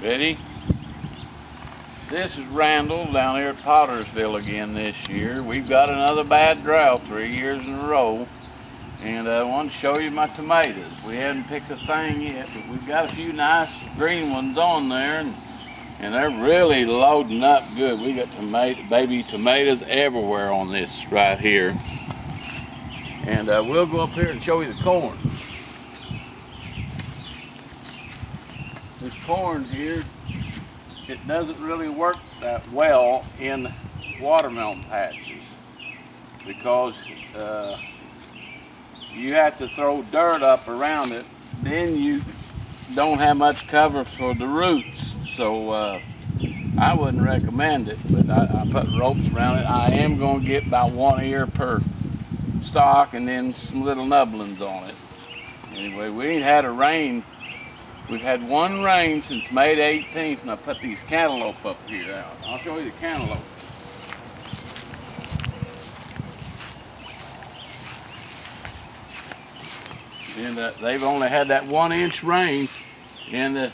Ready? This is Randall down here at Pottersville again this year. We've got another bad drought 3 years in a row. And I want to show you my tomatoes. We haven't picked a thing yet, but we've got a few nice green ones on there. And they're really loading up good. We got baby tomatoes everywhere on this right here. And we'll go up here and show you the corn. This corn here, it doesn't really work that well in watermelon patches because you have to throw dirt up around it. Then you don't have much cover for the roots. So I wouldn't recommend it, but I put ropes around it. I am going to get about 1 ear per stalk and then some little nubblings on it. Anyway, we ain't had a rain. We've had one rain since May 18th, and I put these cantaloupe up here out. I'll show you the cantaloupe. And they've only had that 1 inch rain, and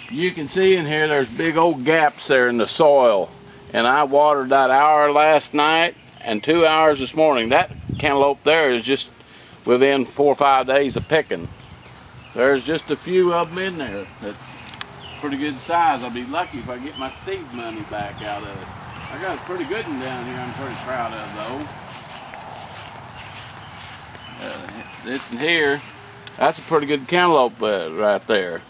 you can see in here there's big old gaps there in the soil. And I watered that hour last night and 2 hours this morning. That cantaloupe there is just within 4 or 5 days of picking. There's just a few of them in there that's pretty good size. I'll be lucky if I get my seed money back out of it. I got a pretty good one down here I'm pretty proud of though. This one here, that's a pretty good cantaloupe right there.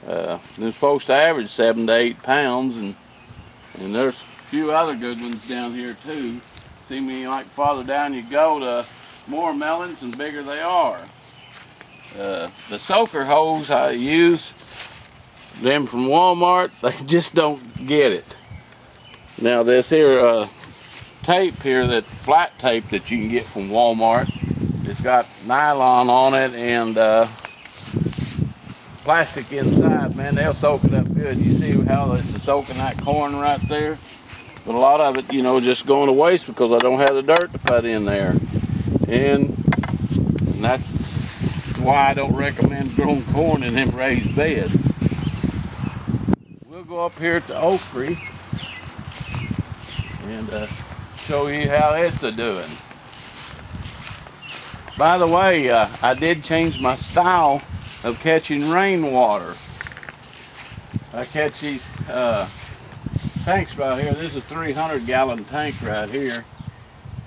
They're supposed to average 7 to 8 pounds, and there's a few other good ones down here too. Seemingly like farther down you go, the more melons and bigger they are. The soaker hose I use, them from Walmart, they just don't get it. Now this here tape here, that flat tape that you can get from Walmart, it's got nylon on it and plastic inside. Man, they'll soak it up good. You see how it's soaking that corn right there? But a lot of it, you know, just going to waste because I don't have the dirt to put in there. And that's why I don't recommend growing corn in them raised beds. We'll go up here to Oak Creek and show you how it's doing. By the way, I did change my style of catching rainwater. I catch these tanks right here. This is a 300-gallon tank right here,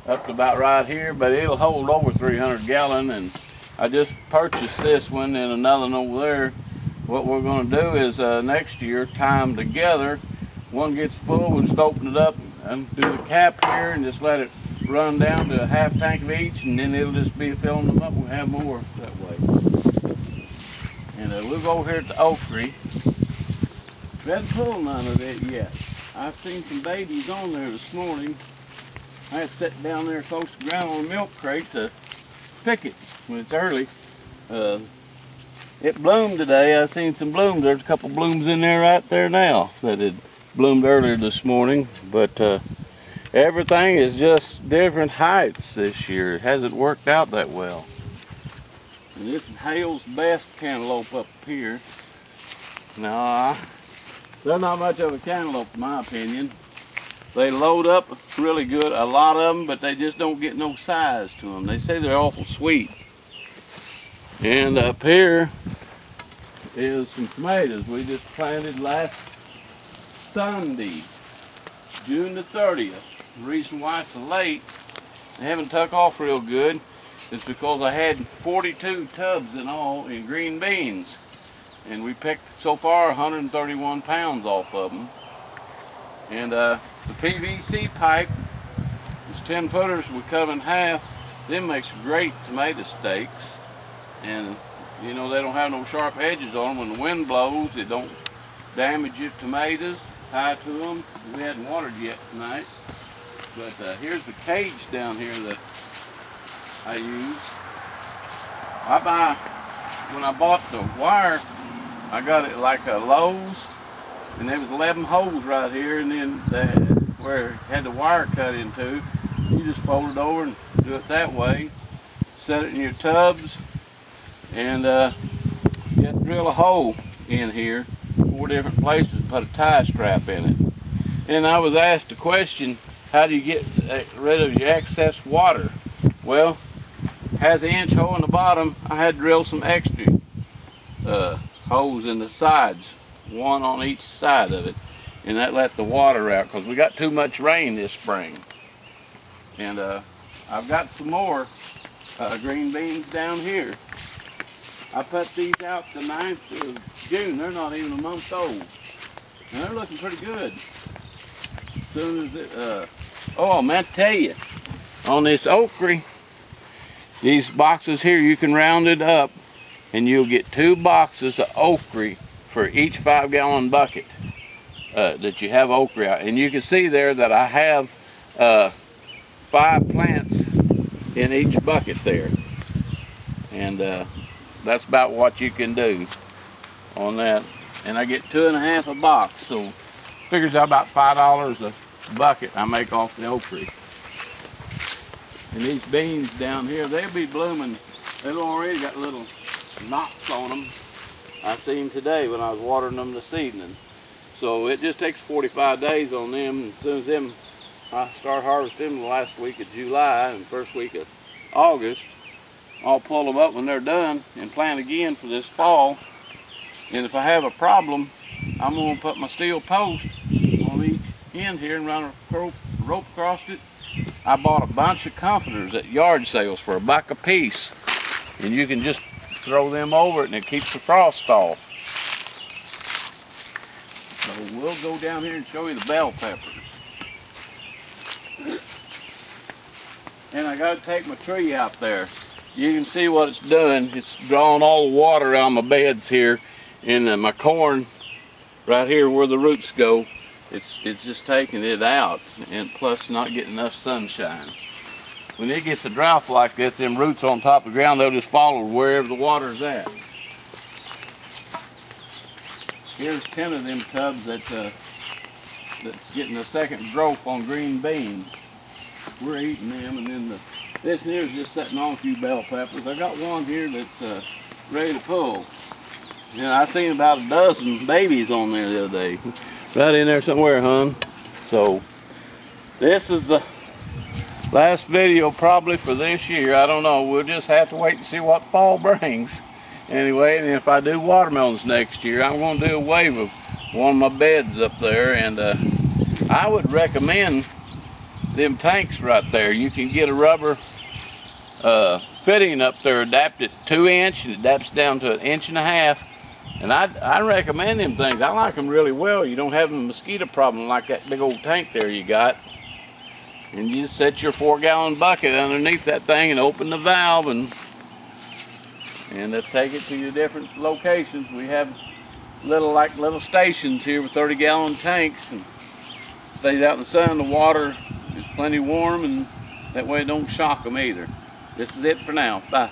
up to about right here, but it'll hold over 300 gallon. And I just purchased this one and another one over there. What we're going to do is next year tie them together. One gets full, we'll just open it up and do the cap here and just let it run down to a half tank of each, and then it'll just be filling them up. We'll have more that way. And we'll go over here to Oak Creek. We haven't pulled none of it yet. I've seen some babies on there this morning. I had to sit down there close to the ground on a milk crate to pick it when it's early. It bloomed today. I've seen some blooms. There's a couple blooms in there right there now that had bloomed earlier this morning. But everything is just different heights this year. It hasn't worked out that well. And this is Hale's Best cantaloupe up here. Now, they're not much of a cantaloupe in my opinion. They load up really good, a lot of them, but they just don't get no size to them. They say they're awful sweet. And up here is some tomatoes we just planted last Sunday, June the 30th. The reason why it's so late, they haven't took off real good, is because I had 42 tubs in all in green beans. And we picked so far 131 pounds off of them. And the PVC pipe, it's 10 footers, we cut them in half. Them makes great tomato steaks. And you know, they don't have no sharp edges on them. When the wind blows, it don't damage your tomatoes. Tie to them. We hadn't watered yet tonight. But here's the cage down here that I use. When I bought the wire, I got it like a Lowe's, and there was 11 holes right here, and then where it had the wire cut into, you just fold it over and do it that way. Set it in your tubs, and drill a hole in here 4 different places and put a tie strap in it. And I was asked a question, how do you get rid of your excess water? Well, has an inch hole in the bottom. I had to drill some extra holes in the sides, one on each side of it, and that let the water out because we got too much rain this spring. And I've got some more green beans down here. I put these out the 9th of June. They're not even a month old, and they're looking pretty good. As soon as it, oh, I meant to tell you, on this okra, these boxes here, you can round it up and you'll get 2 boxes of okra for each 5-gallon bucket that you have okra out. And you can see there that I have 5 plants in each bucket there. And that's about what you can do on that. And I get 2.5 a box, so figures out about $5 a bucket I make off the okra. And these beans down here, they'll be blooming. They've already got little knots on them. I seen today when I was watering them this evening. So it just takes 45 days on them. And as soon as them, I start harvesting them the last week of July and first week of August, I'll pull them up when they're done and plant again for this fall. And if I have a problem, I'm going to put my steel post on each end here and run a rope across it. I bought a bunch of comforters at yard sales for $1 a piece, and you can just throw them over it and it keeps the frost off. So we'll go down here and show you the bell peppers. And I got to take my tree out there. You can see what it's doing. It's drawing all the water out of my beds here, and my corn right here where the roots go. It's just taking it out, and plus not getting enough sunshine. When it gets a drought like this, them roots on top of the ground, they'll just follow wherever the water's at. Here's 10 of them tubs that's getting a second growth on green beans. We're eating them, and then this here is just setting on a few bell peppers. I got one here that's ready to pull. And I seen about a dozen babies on there the other day. Right in there somewhere, hon. So this is the last video probably for this year. I don't know. We'll just have to wait and see what fall brings. Anyway, and if I do watermelons next year, I'm going to do away with one of my beds up there. And I would recommend them tanks right there. You can get a rubber fitting up there, adapted 2-inch, and it adapts down to 1.5 inches. And I recommend them things. I like them really well. You don't have a mosquito problem like that big old tank there you got. And you just set your 4-gallon bucket underneath that thing and open the valve and take it to your different locations. We have little stations here with 30-gallon tanks, and stays out in the sun. The water is plenty warm, and that way it don't shock them either. This is it for now. Bye.